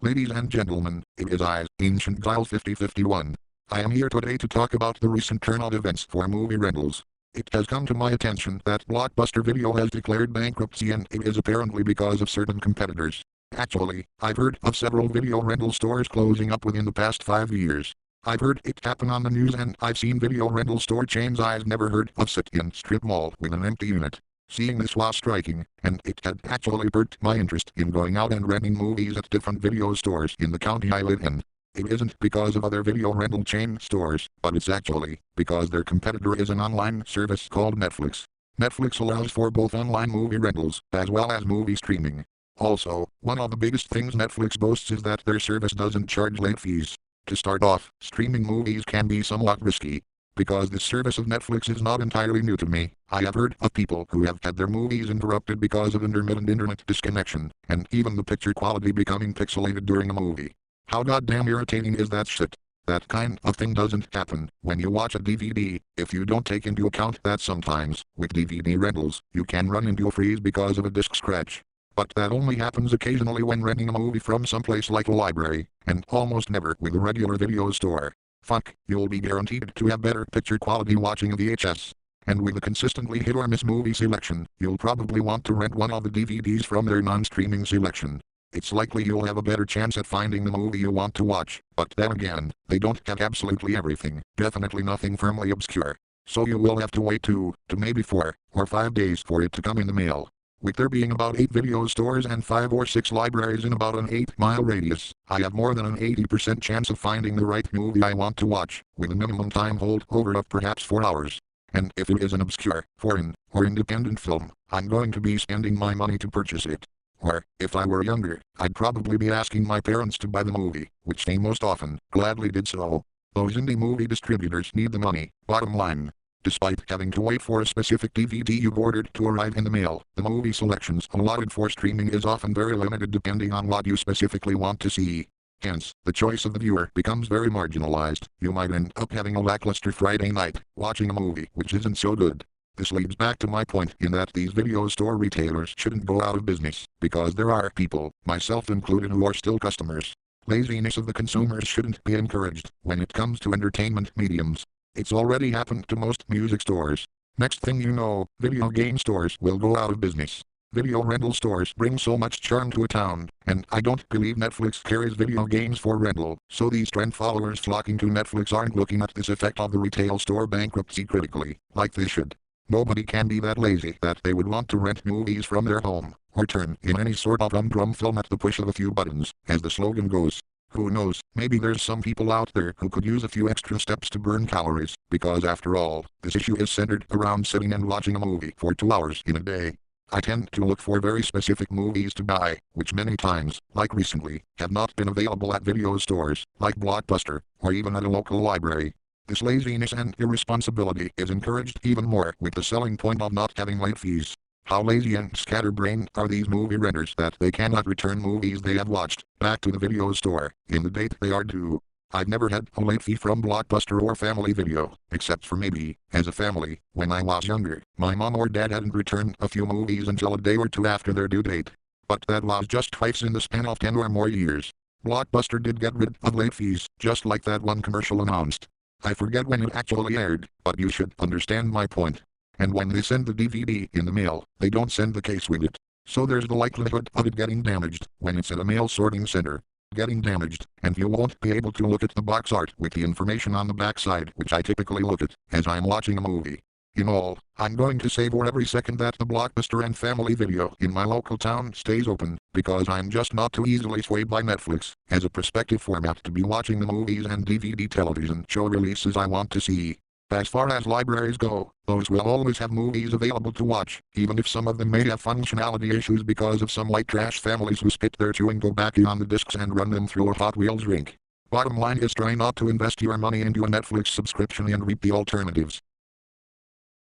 Ladies and gentlemen, it is I, Ancient Dial 5051. I am here today to talk about the recent turn of events for movie rentals. It has come to my attention that Blockbuster Video has declared bankruptcy, and it is apparently because of certain competitors. Actually, I've heard of several video rental stores closing up within the past 5 years. I've heard it happen on the news, and I've seen video rental store chains I've never heard of sit in strip mall with an empty unit. Seeing this was striking, and it had actually perked my interest in going out and renting movies at different video stores in the county I live in. It isn't because of other video rental chain stores, but it's actually because their competitor is an online service called Netflix. Netflix allows for both online movie rentals as well as movie streaming. Also, one of the biggest things Netflix boasts is that their service doesn't charge late fees. To start off, streaming movies can be somewhat risky. Because this service of Netflix is not entirely new to me, I have heard of people who have had their movies interrupted because of intermittent internet disconnection, and even the picture quality becoming pixelated during a movie. How goddamn irritating is that shit? That kind of thing doesn't happen when you watch a DVD, if you don't take into account that sometimes, with DVD rentals, you can run into a freeze because of a disc scratch. But that only happens occasionally when renting a movie from someplace like a library, and almost never with a regular video store. Fuck, you'll be guaranteed to have better picture quality watching a VHS. And with a consistently hit or miss movie selection, you'll probably want to rent one of the DVDs from their non-streaming selection. It's likely you'll have a better chance at finding the movie you want to watch, but then again, they don't have absolutely everything, definitely nothing firmly obscure. So you will have to wait 2 to maybe 4 or 5 days for it to come in the mail. With there being about 8 video stores and 5 or 6 libraries in about an 8-mile radius, I have more than an 80% chance of finding the right movie I want to watch, with a minimum time hold over of perhaps 4 hours. And if it is an obscure, foreign, or independent film, I'm going to be spending my money to purchase it. Or, if I were younger, I'd probably be asking my parents to buy the movie, which they most often gladly did so. Those indie movie distributors need the money, bottom line. Despite having to wait for a specific DVD you've ordered to arrive in the mail, the movie selections allotted for streaming is often very limited depending on what you specifically want to see. Hence, the choice of the viewer becomes very marginalized. You might end up having a lackluster Friday night, watching a movie which isn't so good. This leads back to my point in that these video store retailers shouldn't go out of business, because there are people, myself included, who are still customers. Laziness of the consumers shouldn't be encouraged when it comes to entertainment mediums. It's already happened to most music stores. Next thing you know, video game stores will go out of business. Video rental stores bring so much charm to a town, and I don't believe Netflix carries video games for rental, so these trend followers flocking to Netflix aren't looking at this effect of the retail store bankruptcy critically, like they should. Nobody can be that lazy that they would want to rent movies from their home, or turn in any sort of humdrum film at the push of a few buttons, as the slogan goes. Who knows, maybe there's some people out there who could use a few extra steps to burn calories, because after all, this issue is centered around sitting and watching a movie for 2 hours in a day. I tend to look for very specific movies to buy, which many times, like recently, have not been available at video stores, like Blockbuster, or even at a local library. This laziness and irresponsibility is encouraged even more with the selling point of not having late fees. How lazy and scatterbrained are these movie renters that they cannot return movies they have watched back to the video store in the date they are due. I've never had a late fee from Blockbuster or Family Video, except for maybe, as a family, when I was younger, my mom or dad hadn't returned a few movies until a day or 2 after their due date. But that was just twice in the span of 10 or more years. Blockbuster did get rid of late fees, just like that one commercial announced. I forget when it actually aired, but you should understand my point. And when they send the DVD in the mail, they don't send the case with it. So there's the likelihood of it getting damaged when it's at a mail sorting center. Getting damaged, and you won't be able to look at the box art with the information on the backside, which I typically look at as I'm watching a movie. In all, I'm going to savor every second that the Blockbuster and Family Video in my local town stays open, because I'm just not too easily swayed by Netflix as a prospective format to be watching the movies and DVD television show releases I want to see. As far as libraries go, those will always have movies available to watch, even if some of them may have functionality issues because of some white trash families who spit their chewing tobacco on the discs and run them through a Hot Wheels rink. Bottom line is, try not to invest your money into a Netflix subscription and reap the alternatives.